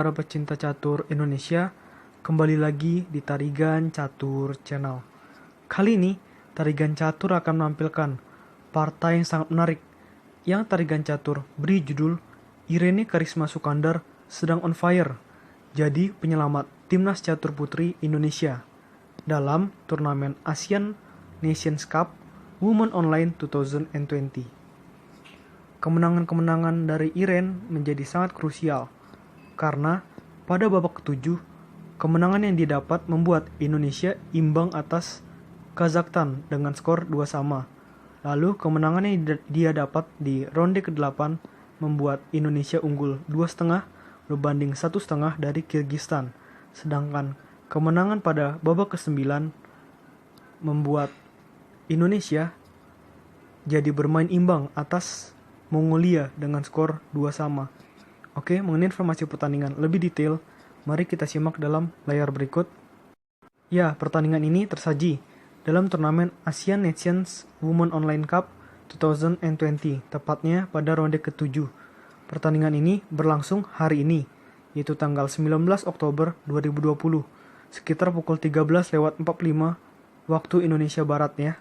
para pecinta catur Indonesia, kembali lagi di Tarigan Catur Channel. Kali ini, Tarigan Catur akan menampilkan partai yang sangat menarik, yang Tarigan Catur beri judul Irene Karisma Sukandar sedang on fire, jadi penyelamat Timnas Catur Putri Indonesia dalam turnamen Asian Nations Cup Women Online 2020. Kemenangan-kemenangan dari Irene menjadi sangat krusial, karena pada babak ketujuh, kemenangan yang didapat membuat Indonesia imbang atas Kazakhstan dengan skor 2-2. Lalu kemenangan yang dia dapat di ronde ke-8 membuat Indonesia unggul 2,5 berbanding 1,5 dari Kyrgyzstan. Sedangkan kemenangan pada babak ke-9 membuat Indonesia jadi bermain imbang atas Mongolia dengan skor 2-2. Oke, mengenai informasi pertandingan lebih detail, mari kita simak dalam layar berikut. Ya, pertandingan ini tersaji dalam turnamen Asian Nations Women Online Cup 2020, tepatnya pada ronde ke-7. Pertandingan ini berlangsung hari ini, yaitu tanggal 19 Oktober 2020, sekitar pukul 13:45 waktu Indonesia Barat ya.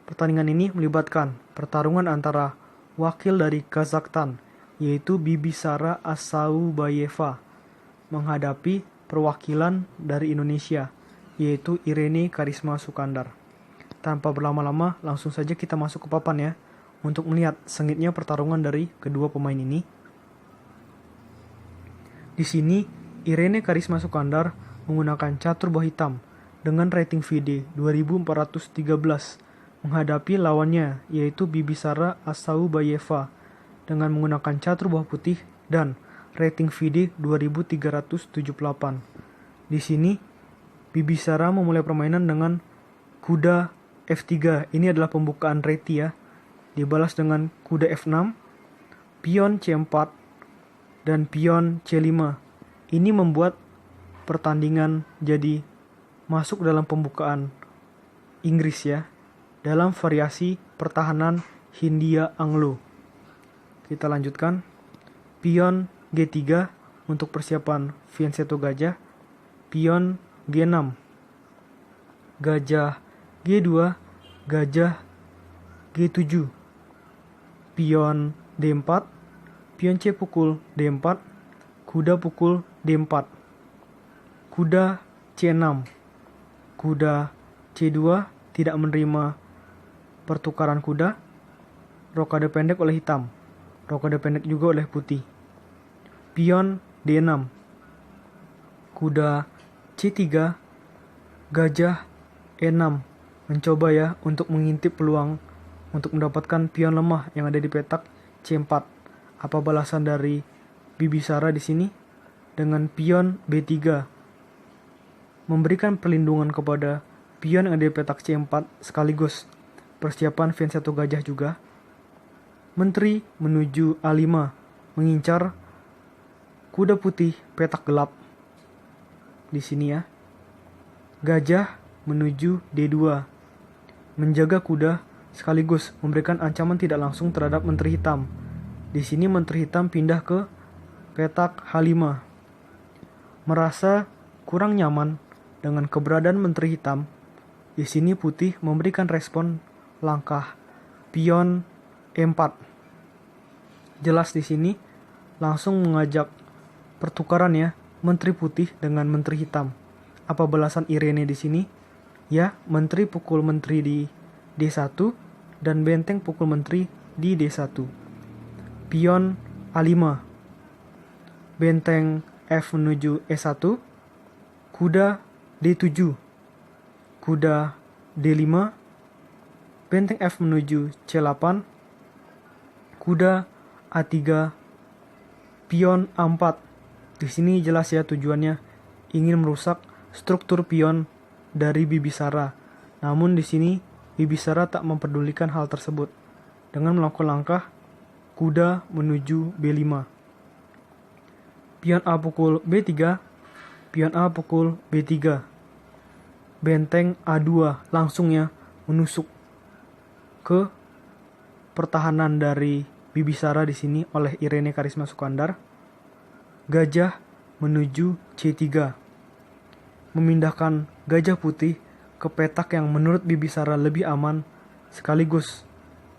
Pertandingan ini melibatkan pertarungan antara wakil dari Kazakhstan, yaitu Bibisara Asaubayeva, menghadapi perwakilan dari Indonesia, yaitu Irene Karisma Sukandar. Tanpa berlama-lama, langsung saja kita masuk ke papan ya, untuk melihat sengitnya pertarungan dari kedua pemain ini. Di sini, Irene Karisma Sukandar menggunakan catur boh hitam dengan rating VD 2413, menghadapi lawannya yaitu Bibisara Asaubayeva dengan menggunakan catur boh putih dan rating VD 2378. Di sini Bibisara memulai permainan dengan kuda F3. Ini adalah pembukaan reti ya. Dibalas dengan kuda F6, pion C4 dan pion C5. Ini membuat pertandingan jadi masuk dalam pembukaan Inggris ya, dalam variasi pertahanan Hindia Anglo. Kita lanjutkan. Pion G3 untuk persiapan fianchetto gajah. Pion G6. Gajah G2. Gajah G7. Pion D4. Pion C pukul D4. Kuda pukul D4. Kuda C6. Kuda C2 tidak menerima pertukaran kuda. Rokade pendek oleh hitam. Rokade pendek juga oleh putih. Pion D6. Kuda C3. Gajah E6. Mencoba ya untuk mengintip peluang untuk mendapatkan pion lemah yang ada di petak C4. Apa balasan dari Bibisara di sini? Dengan pion B3. Memberikan perlindungan kepada pion yang ada di petak C4 sekaligus persiapan fianchetto gajah juga. Menteri menuju A5, mengincar kuda putih petak gelap. Di sini ya. Gajah menuju D2, menjaga kuda sekaligus memberikan ancaman tidak langsung terhadap menteri hitam. Di sini menteri hitam pindah ke petak H5. Merasa kurang nyaman dengan keberadaan menteri hitam. Di sini putih memberikan respon langkah pion E4. Jelas di sini langsung mengajak pertukaran ya, menteri putih dengan menteri hitam. Apa balasan Irene di sini? Ya, menteri pukul menteri di D1 dan benteng pukul menteri di D1. Pion A5. Benteng F menuju E1. Kuda D7. Kuda D5. Benteng F menuju C8. Kuda A3. Pion A4. Di sini jelas ya tujuannya ingin merusak struktur pion dari Bibisara. Namun di sini Bibisara tak memperdulikan hal tersebut dengan melakukan langkah kuda menuju B5. Pion A pukul B3. Pion A pukul B3. Benteng A2 langsung ya menusuk ke pertahanan dari Bibisara di sini oleh Irene Karisma Sukandar. gajah menuju C3. Memindahkan gajah putih ke petak yang menurut Bibisara lebih aman, sekaligus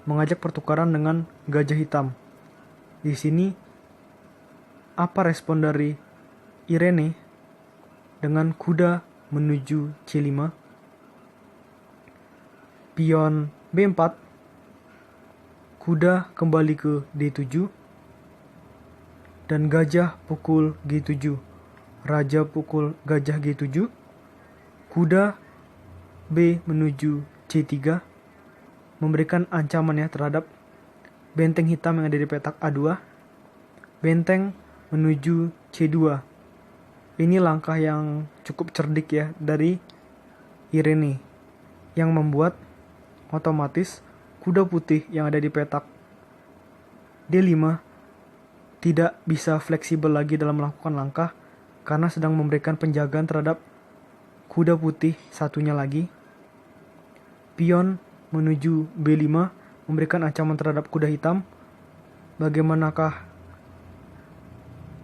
mengajak pertukaran dengan gajah hitam. Di sini, apa respon dari Irene dengan kuda menuju C5? Pion B4, kuda kembali ke D7, dan gajah pukul G7. Raja pukul gajah G7, kuda B menuju C3, memberikan ancaman ya terhadap benteng hitam yang ada di petak A2. Benteng menuju C2. Ini langkah yang cukup cerdik ya dari Irene, yang membuat otomatis kuda putih yang ada di petak D5 tidak bisa fleksibel lagi dalam melakukan langkah karena sedang memberikan penjagaan terhadap kuda putih satunya lagi. Pion menuju B5 memberikan ancaman terhadap kuda hitam. Bagaimanakah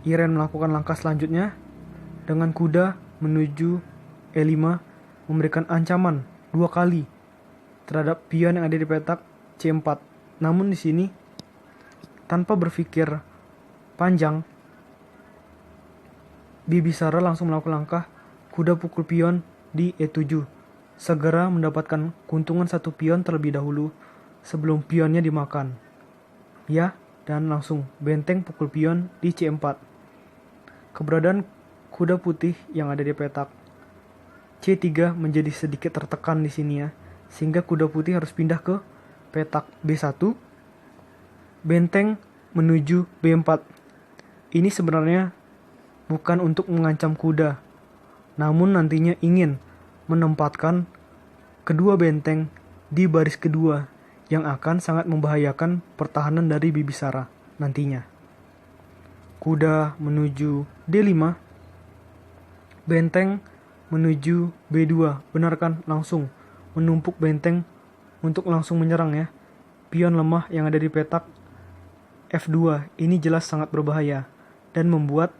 Irene melakukan langkah selanjutnya? Dengan kuda menuju E5 memberikan ancaman 2 kali terhadap pion yang ada di petak C4. Namun di sini tanpa berpikir panjang, Bibisara langsung melakukan langkah kuda pukul pion di E7. Segera mendapatkan keuntungan satu pion terlebih dahulu sebelum pionnya dimakan. Ya, dan langsung benteng pukul pion di C4. Keberadaan kuda putih yang ada di petak C3 menjadi sedikit tertekan di sini ya, sehingga kuda putih harus pindah ke petak B1. Benteng menuju B4. Ini sebenarnya bukan untuk mengancam kuda, namun nantinya ingin menempatkan kedua benteng di baris kedua yang akan sangat membahayakan pertahanan dari Bibisara nantinya. Kuda menuju D5, benteng menuju B2. Benar kan? Langsung menumpuk benteng untuk langsung menyerang ya. Pion lemah yang ada di petak F2 ini jelas sangat berbahaya dan membuat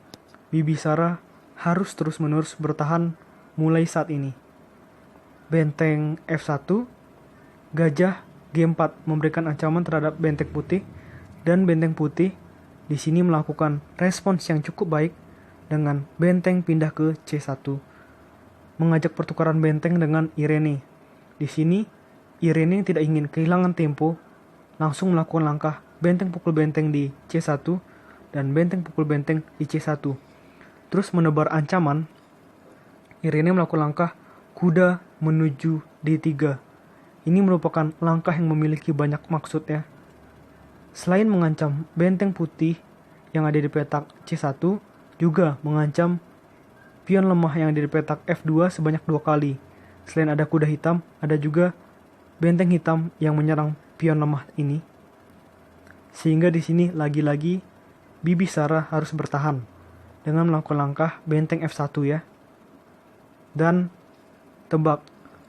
Bibisara harus terus-menerus bertahan mulai saat ini. Benteng F1, gajah G4 memberikan ancaman terhadap benteng putih, dan benteng putih di sini melakukan respons yang cukup baik dengan benteng pindah ke C1, mengajak pertukaran benteng dengan Irene. Di sini Irene tidak ingin kehilangan tempo, langsung melakukan langkah benteng pukul benteng di C1 dan benteng pukul benteng di C1. Terus menebar ancaman, Irene melakukan langkah kuda menuju D3. Ini merupakan langkah yang memiliki banyak maksud ya. Selain mengancam benteng putih yang ada di petak C1, juga mengancam pion lemah yang ada di petak F2 sebanyak 2 kali. Selain ada kuda hitam, ada juga benteng hitam yang menyerang pion lemah ini. Sehingga di sini lagi-lagi Bibisara harus bertahan dengan melakukan langkah benteng F1 ya. Dan tebak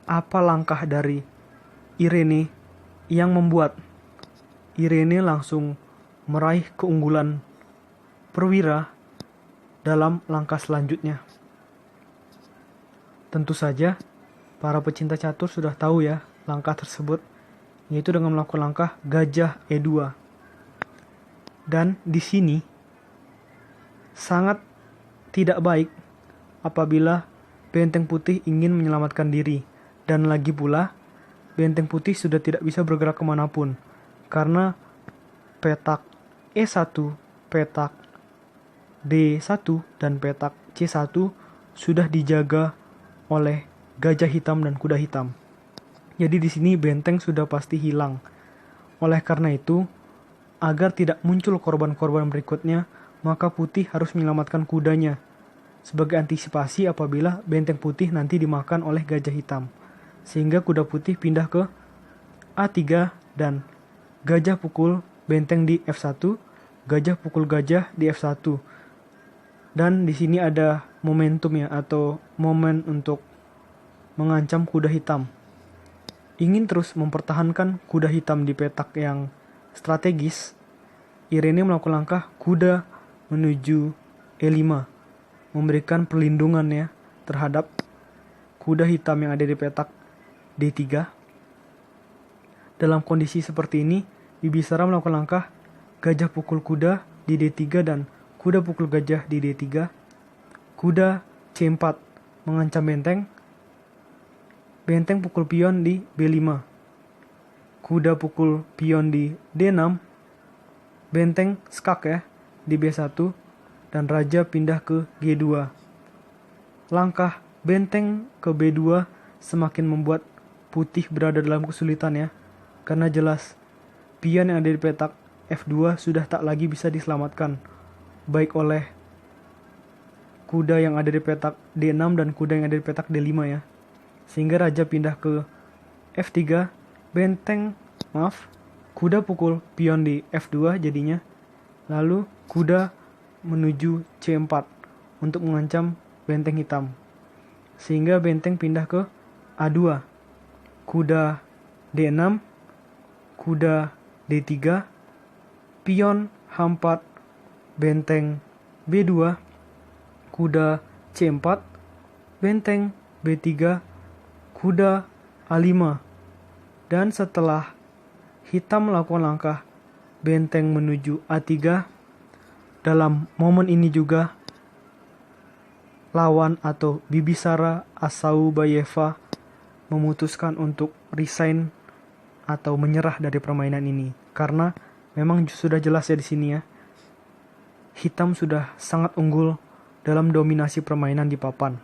apa langkah dari Irene yang membuat Irene langsung meraih keunggulan perwira dalam langkah selanjutnya. Tentu saja para pecinta catur sudah tahu ya langkah tersebut, yaitu dengan melakukan langkah gajah E2. Dan di sini sangat tidak baik apabila benteng putih ingin menyelamatkan diri. Dan lagi pula, benteng putih sudah tidak bisa bergerak kemanapun, karena petak E1, petak D1, dan petak C1 sudah dijaga oleh gajah hitam dan kuda hitam. Jadi di sini benteng sudah pasti hilang. Oleh karena itu, agar tidak muncul korban-korban berikutnya, maka putih harus menyelamatkan kudanya sebagai antisipasi apabila benteng putih nanti dimakan oleh gajah hitam. Sehingga kuda putih pindah ke A3 dan gajah pukul benteng di F1, gajah pukul gajah di F1. Dan di sini ada momentum ya, atau momen untuk mengancam kuda hitam. Ingin terus mempertahankan kuda hitam di petak yang strategis, Irene melakukan langkah kuda menuju E5, memberikan perlindungan ya terhadap kuda hitam yang ada di petak D3. Dalam kondisi seperti ini, Bibisara melakukan langkah gajah pukul kuda di D3 dan kuda pukul gajah di D3. Kuda C4 mengancam benteng. Benteng pukul pion di B5. Kuda pukul pion di D6. Benteng skak ya di B1 dan raja pindah ke G2. Langkah benteng ke B2 semakin membuat putih berada dalam kesulitan ya. Karena jelas pion yang ada di petak F2 sudah tak lagi bisa diselamatkan, baik oleh kuda yang ada di petak D6 dan kuda yang ada di petak D5 ya. Sehingga raja pindah ke F3, kuda pukul pion di F2 jadinya. Lalu kuda menuju C4 untuk mengancam benteng hitam. Sehingga benteng pindah ke A2. Kuda D6, kuda D3, pion H4, benteng B2, kuda C4, benteng B3, kuda A5. Dan setelah hitam melakukan langkah benteng menuju A3, dalam momen ini juga lawan atau Bibisara Assaubayeva memutuskan untuk resign atau menyerah dari permainan ini. Karena memang sudah jelas ya di sini ya, hitam sudah sangat unggul dalam dominasi permainan di papan.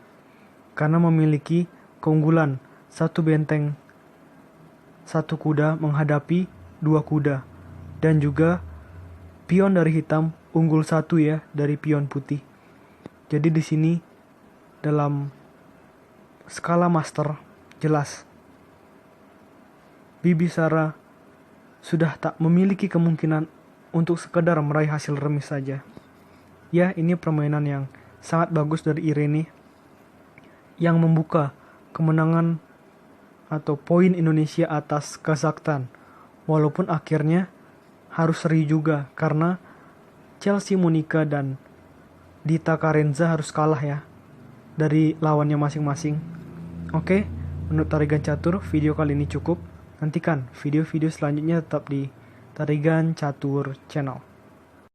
Karena memiliki keunggulan satu benteng, satu kuda menghadapi dua kuda. Dan juga pion dari hitam unggul satu ya dari pion putih. Jadi di sini dalam skala master jelas Bibisara sudah tak memiliki kemungkinan untuk sekedar meraih hasil remis saja. Ya, ini permainan yang sangat bagus dari Irene yang membuka kemenangan atau poin Indonesia atas Kazakhstan. Walaupun akhirnya harus seri juga karena Chelsea Monica dan Dita Karenza harus kalah ya dari lawannya masing-masing. Oke, menurut Tarigan Catur video kali ini cukup. Nantikan video-video selanjutnya tetap di Tarigan Catur Channel.